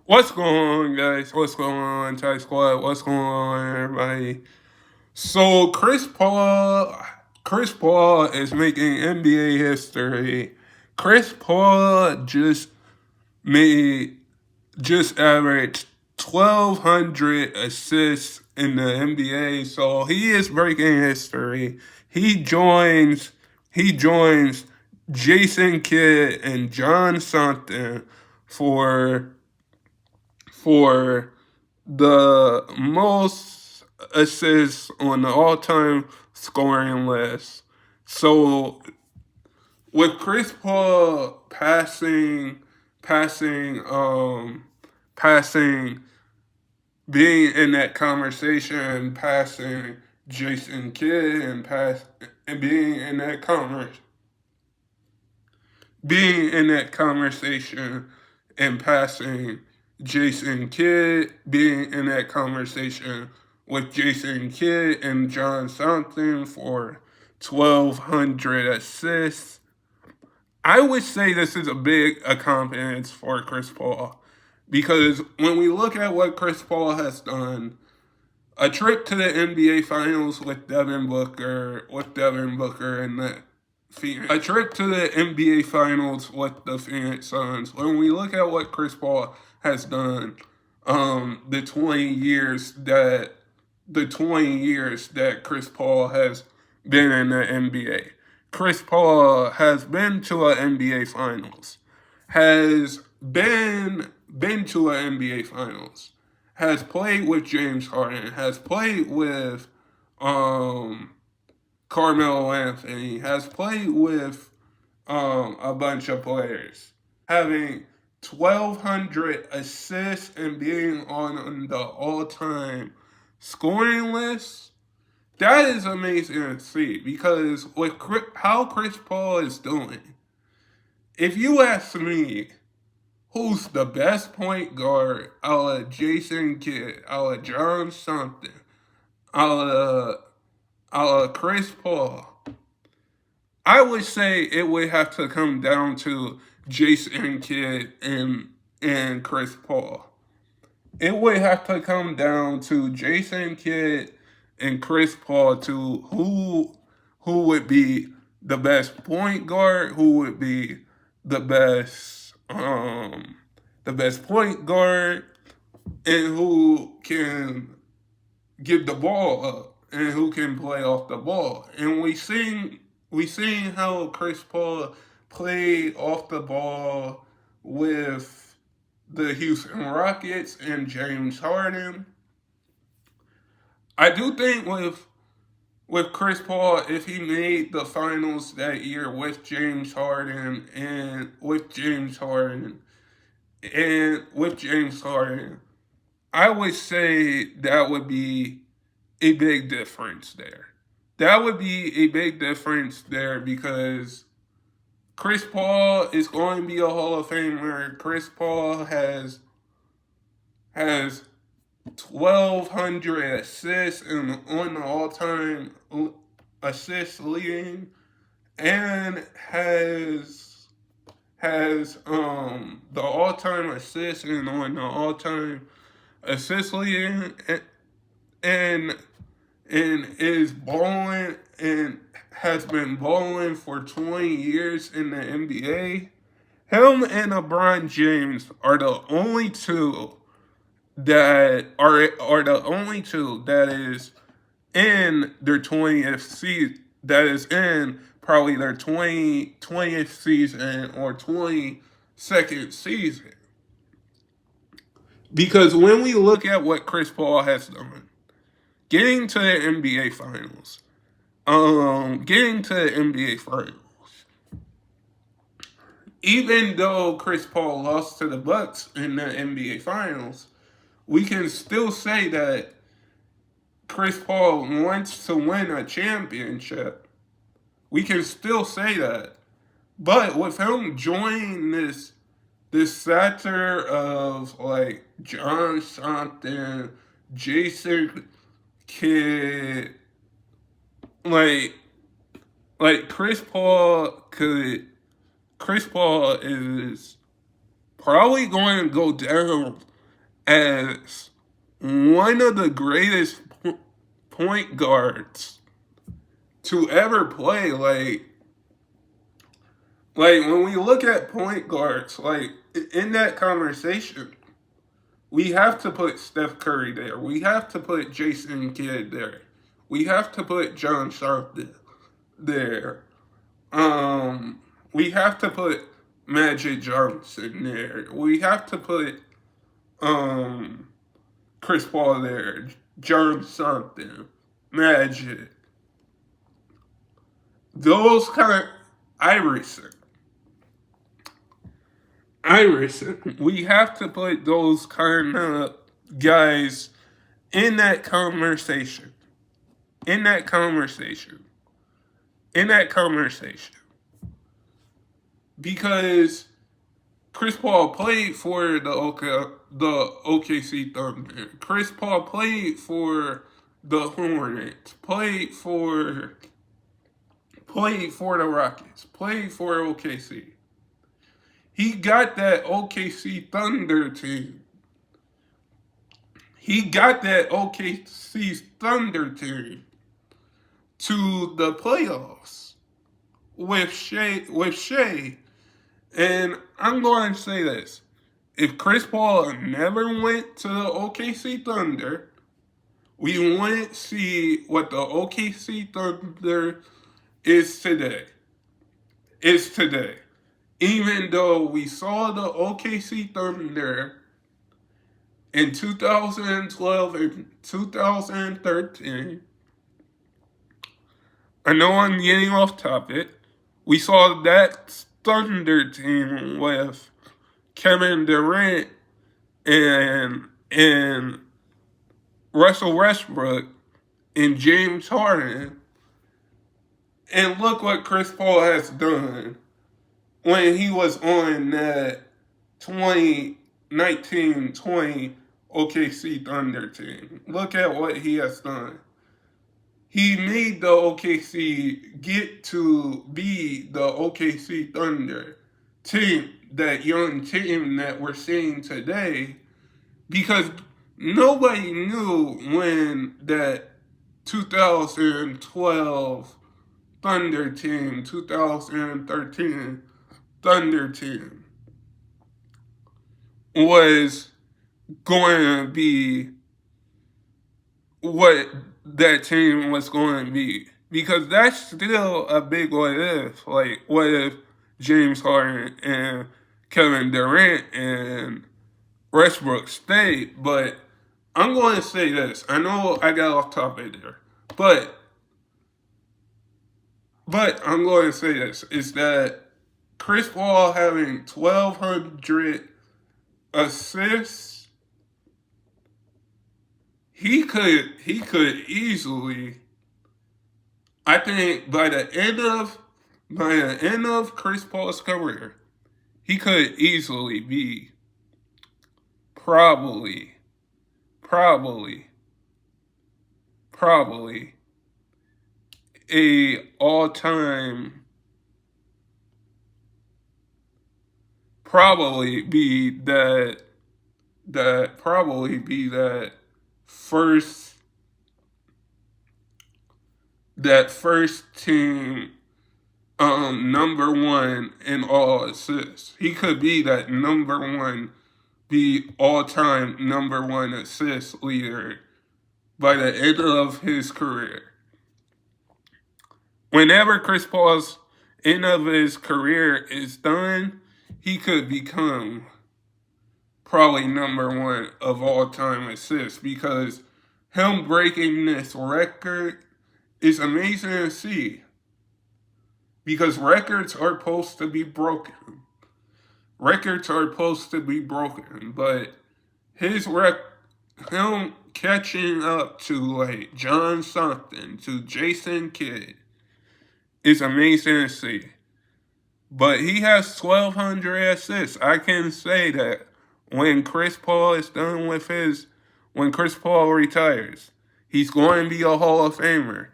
What's going on, guys? What's going on, Thai Squad? What's going on, everybody? So Chris Paul is making NBA history. Chris Paul made just averaged 1,200 assists in the NBA, so he is breaking history. He joins he joins Jason Kidd and John Stockton for for the most assists on the all-time scoring list. So with Chris Paul passing, passing, being in that conversation, passing Jason Kidd, and being in that conversation and passing Jason Kidd, being in that conversation with Jason Kidd and John Stockton for 1,200 assists. I would say this is a big accomplishment for Chris Paul because when we look at what Chris Paul has done, a trip to the NBA Finals with Devin Booker and the Phoenix, a trip to the NBA Finals with the Phoenix Suns. When we look at what Chris Paul has done, the 20 years that Chris Paul has been in the NBA. Chris Paul has been to an NBA Finals, has been to an NBA Finals, has played with James Harden, has played with um, Carmelo Anthony, has played with a bunch of players, having 1,200 assists and being on the all-time scoring list. That is amazing to see because with how Chris Paul is doing, if you ask me, who's the best point guard out of Jason Kidd, out of John Stockton, out of Chris Paul, I would say it would have to come down to Jason Kidd and Chris Paul. It would have to come down to Jason Kidd and Chris Paul to who would be the best point guard, who would be the best point guard, and who can get the ball up and who can play off the ball. And we seen how Chris Paul played off the ball with the Houston Rockets and James Harden. I do think with Chris Paul, if he made the finals that year with James Harden, I would say that would be a big difference there. That would be a big difference there because Chris Paul is going to be a Hall of Famer. Chris Paul has 1,200 assists and on the all-time assist leading, and has the all-time assists and on the all-time assist leading, and is balling and has been balling for 20 years in the NBA. Him and LeBron James are the only two that is in their 20th season, that is in probably their 20th season or 22nd season. Because when we look at what Chris Paul has done, getting to the NBA Finals, getting to the NBA Finals, even though Chris Paul lost to the Bucks in the NBA Finals, we can still say that Chris Paul wants to win a championship. We can still say that. But with him joining this sector of like John Stockton, Jason Kidd, like like Chris Paul is probably going to go down as one of the greatest point guards to ever play. Like when we look at point guards, like in that conversation, we have to put Steph Curry there. We have to put Jason Kidd there. We have to put John Sharp there. We have to put Magic Johnson there. We have to put Chris Paul there. John something. Magic. Those kind of Iverson. We have to put those kind of guys in that conversation. In that conversation. Because Chris Paul played for the OKC Thunder. Chris Paul played for the Hornets. Played for the Rockets. Played for OKC. He got that OKC Thunder team. He got that OKC Thunder team to the playoffs with Shea. And I'm going to say this. If Chris Paul never went to the OKC Thunder, we wouldn't see what the OKC Thunder is today. Even though we saw the OKC Thunder in 2012 and 2013, I know I'm getting off topic. We saw that Thunder team with Kevin Durant and Russell Westbrook and James Harden. And look what Chris Paul has done when he was on that 2019-20 OKC Thunder team. Look at what he has done. He made the OKC get to be the OKC Thunder team, that young team that we're seeing today, because nobody knew when that 2012 Thunder team, 2013 Thunder team was going to be what that team was going to be. Because that's still a big what if. Like, what if James Harden and Kevin Durant and Westbrook stayed? But I'm going to say this. I know I got off topic there. But I'm going to say this. Is that Chris Paul having 1,200 assists, he could easily, I think by the end of Chris Paul's career, he could easily be probably a all-time, probably be that first team number one in all assists. He could be that number one, be all-time number one assist leader by the end of his career. Whenever Chris Paul's end of his career is done, he could become probably number one of all-time assists, because him breaking this record is amazing to see. Because records are supposed to be broken. But him catching up to like John something, to Jason Kidd, is amazing to see. But he has 1,200 assists. I can say that when Chris Paul is done with when Chris Paul retires, he's going to be a Hall of Famer.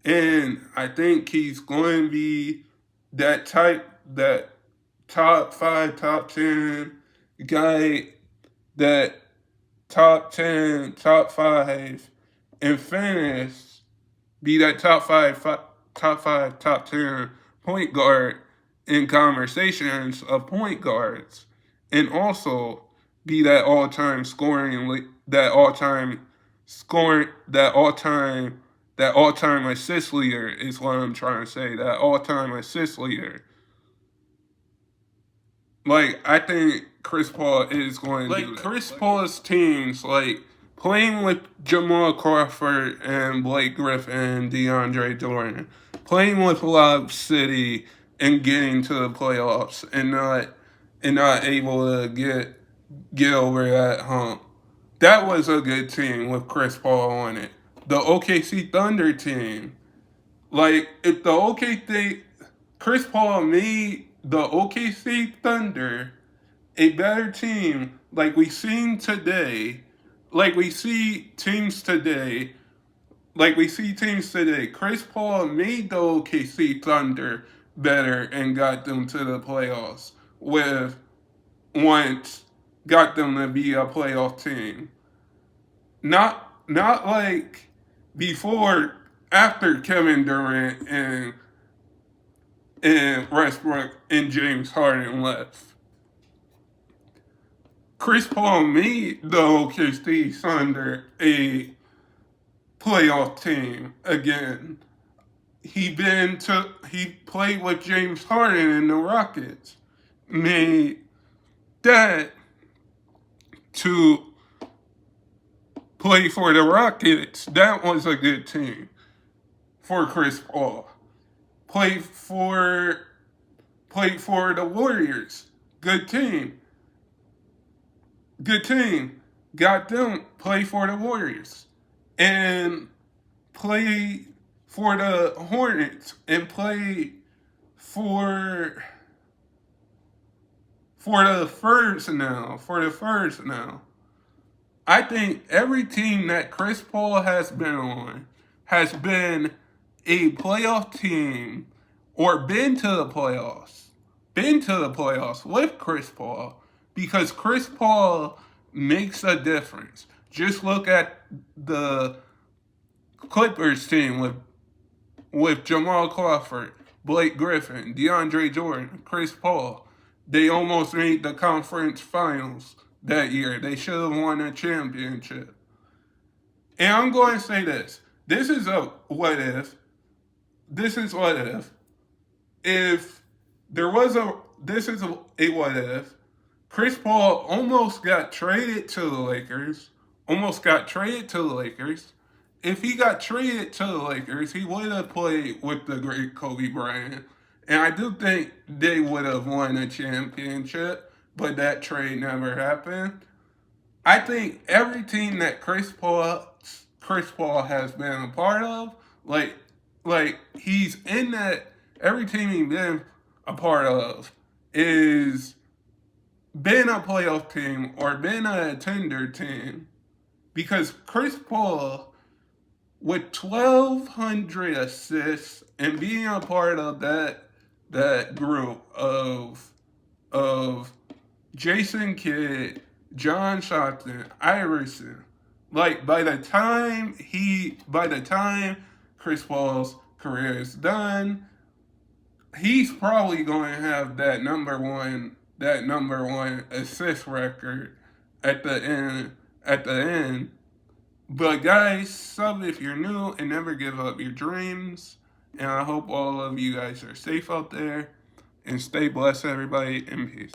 And I think he's going to be that type top 5, top 10 guy that top 10, top 5, and finish, be that top 5, top 10 point guard in conversations of point guards, and also be that all-time scoring, that all-time assist leader is what I'm trying to say. That all-time assist leader. Like, I think Chris Paul is going to do that. Chris Paul's teams, like, playing with Jamal Crawford and Blake Griffin and DeAndre Jordan, playing with Lob City and getting to the playoffs and not able to get over that hump. That was a good team with Chris Paul on it. The OKC Thunder team, like, if Chris Paul made the OKC Thunder a better team, like we see teams today. Chris Paul made the OKC Thunder better and got them to the playoffs got them to be a playoff team. Not like before, after Kevin Durant and Westbrook and James Harden left. Chris Paul made the OKC Thunder a playoff team again. He played with James Harden in the Rockets, made that to play for the Rockets. That was a good team for Chris Paul. Played for the Warriors. Good team. Got them play for the Warriors. And play for the Hornets and play for the Spurs now. I think every team that Chris Paul has been on has been a playoff team or been to the playoffs with Chris Paul, because Chris Paul makes a difference. Just look at the Clippers team with Jamal Crawford, Blake Griffin, DeAndre Jordan, Chris Paul. They almost made the conference finals that year. They should have won a championship. And I'm going to say this. This is a what if. If there was this is a what if. Chris Paul almost got traded to the Lakers. If he got traded to the Lakers, he would have played with the great Kobe Bryant. And I do think they would have won a championship, but that trade never happened. I think every team that Chris Paul has been a part of, like he's in that, every team he's been a part of is been a playoff team or been a tender team. Because Chris Paul, with 1,200 assists and being a part of that group of Jason Kidd, John Stockton, Iverson, like by the time Chris Paul's career is done, he's probably going to have that number one assist record at the end. But guys, sub if you're new and never give up your dreams. And I hope all of you guys are safe out there. And stay blessed, everybody, and peace.